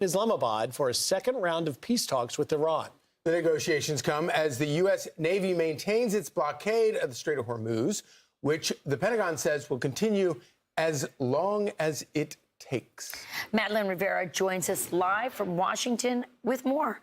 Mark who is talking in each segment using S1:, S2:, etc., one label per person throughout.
S1: Islamabad for a second round of peace talks with Iran.
S2: The negotiations come as the U.S. Navy maintains its blockade of the Strait of Hormuz, which the Pentagon says will continue as long as it takes.
S3: Madeline Rivera joins us live from Washington with more.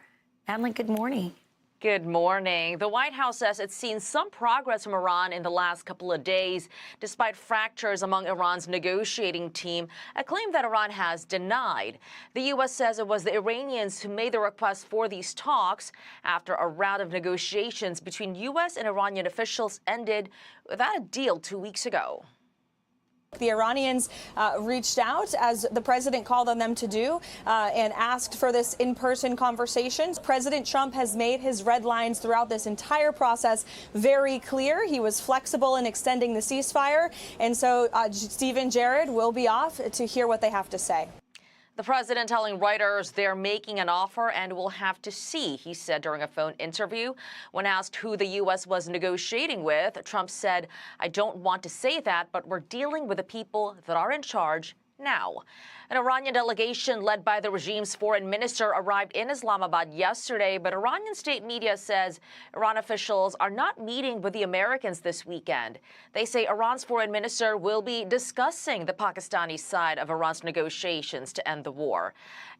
S3: Madeline, good morning.
S4: Good morning. The White House says it's seen some progress from Iran in the last couple of days, despite fractures among Iran's negotiating team, a claim that Iran has denied. The U.S. says it was the Iranians who made the request for these talks after a round of negotiations between U.S. and Iranian officials ended without a deal 2 weeks ago.
S5: The Iranians reached out, as the president called on them to do, and asked for this in-person conversation. President Trump has made his red lines throughout this entire process very clear. He was flexible in extending the ceasefire. And so Stephen Jared will be off to hear what they have to say.
S4: The president telling Reuters they're making an offer and we'll have to see, he said during a phone interview. When asked who the U.S. was negotiating with, Trump said, "I don't want to say that, but we're dealing with the people that are in charge now." An Iranian delegation led by the regime's foreign minister arrived in Islamabad yesterday, but Iranian state media says Iran officials are not meeting with the Americans this weekend. They say Iran's foreign minister will be discussing the Pakistani side of Iran's negotiations to end the war.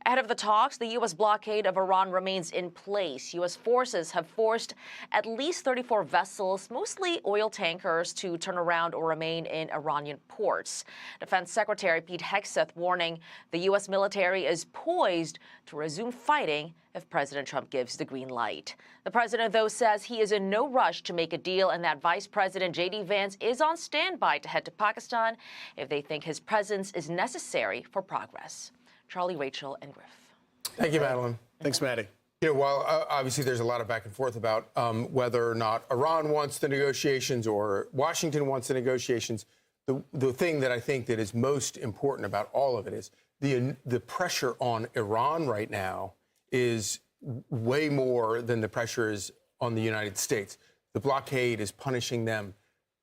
S4: Ahead of the talks, the U.S. blockade of Iran remains in place. U.S. forces have forced at least 34 vessels, mostly oil tankers, to turn around or remain in Iranian ports. Defense Secretary Pete Hegseth warning the U.S. military is poised to resume fighting if President Trump gives the green light. The president, though, says he is in no rush to make a deal and that Vice President J.D. Vance is on standby to head to Pakistan if they think his presence is necessary for progress. Charlie, Rachel, and Griff.
S2: Thank you, Madeline.
S1: Thanks, Maddie.
S2: You know, while obviously there's a lot of back and forth about whether or not Iran wants the negotiations or Washington wants the negotiations, the thing that I think that is most important about all of it is the pressure on Iran right now is way more than the pressure is on the United States. The blockade is punishing them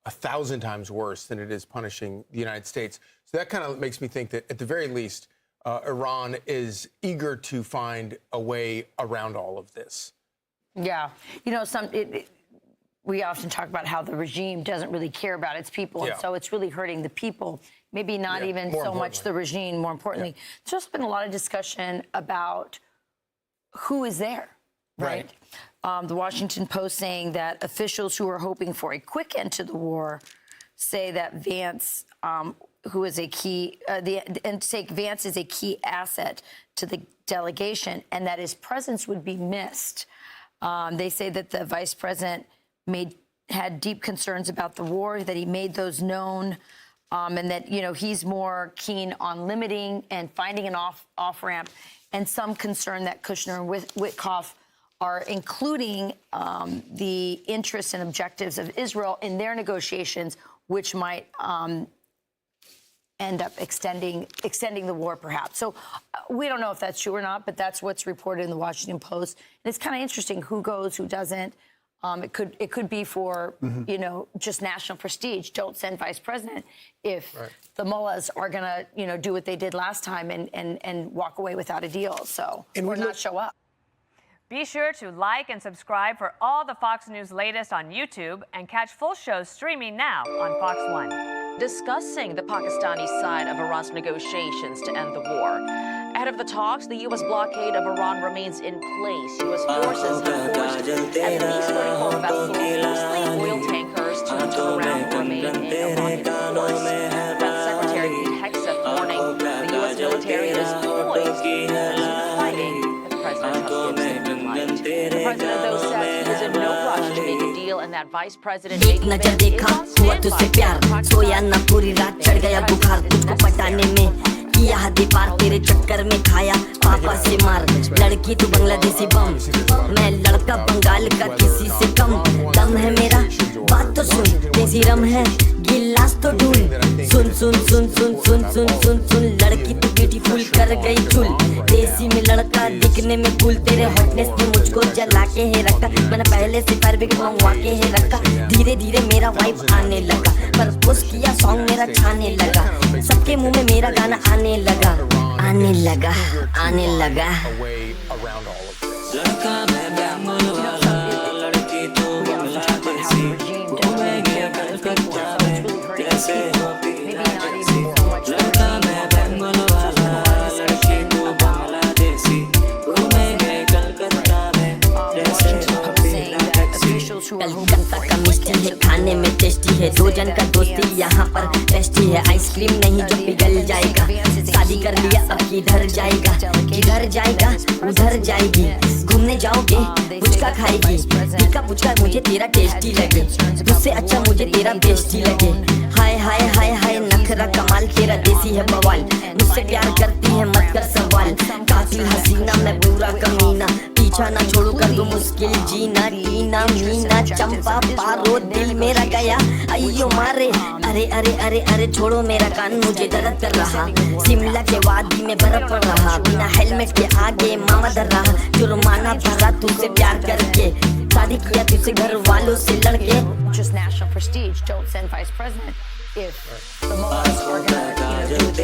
S2: 1,000 times worse than it is punishing the United States. So that kind of makes me think that at the very least, Iran is eager to find a way around all of this.
S3: Yeah. You know, we often talk about how the regime doesn't really care about its people, and so it's really hurting the people, maybe not even so much the regime, more importantly. There's just been a lot of discussion about who is there, right? The Washington Post saying that officials who are hoping for a quick end to the war say that Vance, who is a key, Vance is a key asset to the delegation and that his presence would be missed. They say that the vice president had deep concerns about the war, that he made those known, and that, you know, he's more keen on limiting and finding an off-ramp, and some concern that Kushner and Witkoff are including the interests and objectives of Israel in their negotiations, which might end up extending the war, perhaps. So we don't know if that's true or not, but that's what's reported in the Washington Post. And it's kind of interesting who goes, who doesn't. It could be for, you know, just national prestige. Don't send vice president if the mullahs are going to, you know, do what they did last time and walk away without a deal. So, or not show up.
S6: Be sure to like and subscribe for all the Fox News latest on YouTube and catch full shows streaming now on Fox 1.
S4: Discussing the Pakistani side of Iran's negotiations to end the war. Ahead of the talks, the U.S. blockade of Iran remains in place. U.S. forces have forced at least 34 vessels, mostly oil tankers, to turn around or remain in Iranian ports. Defense Secretary Pete Hegseth warning the U.S. military is poised to resume fighting if President Trump gives the green light. The president, though, says he is in no rush to make a deal and that Vice President J.D. Vance is on standby.
S7: सोया न पूरी रात चढ़ गया बुखार तुझको पटाने में किया हदी पार तेरे चक्कर में खाया पापा से मार लड़की तू बांग्लादेशी बम मैं लड़का बंगाल का किसी से कम दम है मेरा बात तो सुन, देसी रम है गिलास तो ढूंढ, सुन सुन सुन सुन सुन सुन सुन सुन, लड़की तो ब्यूटीफुल कर गई चुल, देसी में लड़का दिखने में कूल, तेरे हॉटनेस ने मुझको जला के है रखा, मैंने पहले से फायर ब्रिगेड मंगवा के है रखा, धीरे धीरे मेरा वाइब आने लगा, पर पोस्ट किया सॉन्ग मेरा छाने लगा, सबके मुंह में मेरा गाना आने लगा, आने लगा, आने लगा।
S8: लड़का मैं बैंगलोर वाला, लड़की तो बांग्लादेशी, घूमेंगे कलकत्ता में जैसे हो पीला जैसी, लड़का मैं बैंगलोर वाला, लड़की तो बांग्लादेशी, घूमेंगे कलकत्ता में जैसे हो पीला जैसी।
S7: कलकत्ता का मिष्टी है खाने में टेस्टी है, दो जन का दोस्ती यहाँ पर टेस्टी है, आइसक्रीम नहीं जो पिघल जाएगा, शादी कर लिया अब किधर जाएगा, किधर जाएगा उधर जाएगी, घूमने जाओगे पुचका खाएगी, तीखा पुचका मुझे तेरा टेस्टी लगे, उससे अच्छा मुझे तेरा बेस्टी लगे, हाय हाय हाय हाय नखरा कमाल तेरा देसी है बवाल, मुझसे प्यार करती है मत कर सवाल, कातिल हसीना मैं बुरा कमीना, पीछा ना छोड़ू कर दूं मुश्किल जीना, टीना मीना चंपा पारो दिल मेरा गया अयो मारे, अरे अरे अरे अरे छोड़ो मेरा कान मुझे दर्द कर रहा, शिमला के वादी में बर्फ पड़ रहा, बिना हेलमेट के आगे मामा डर रहा, जुर्माना भरा तुझसे प्यार करके, शादी किया तुझसे घर वालों से लड़के,
S3: just national prestige. Don't send vice president if the most are gonna,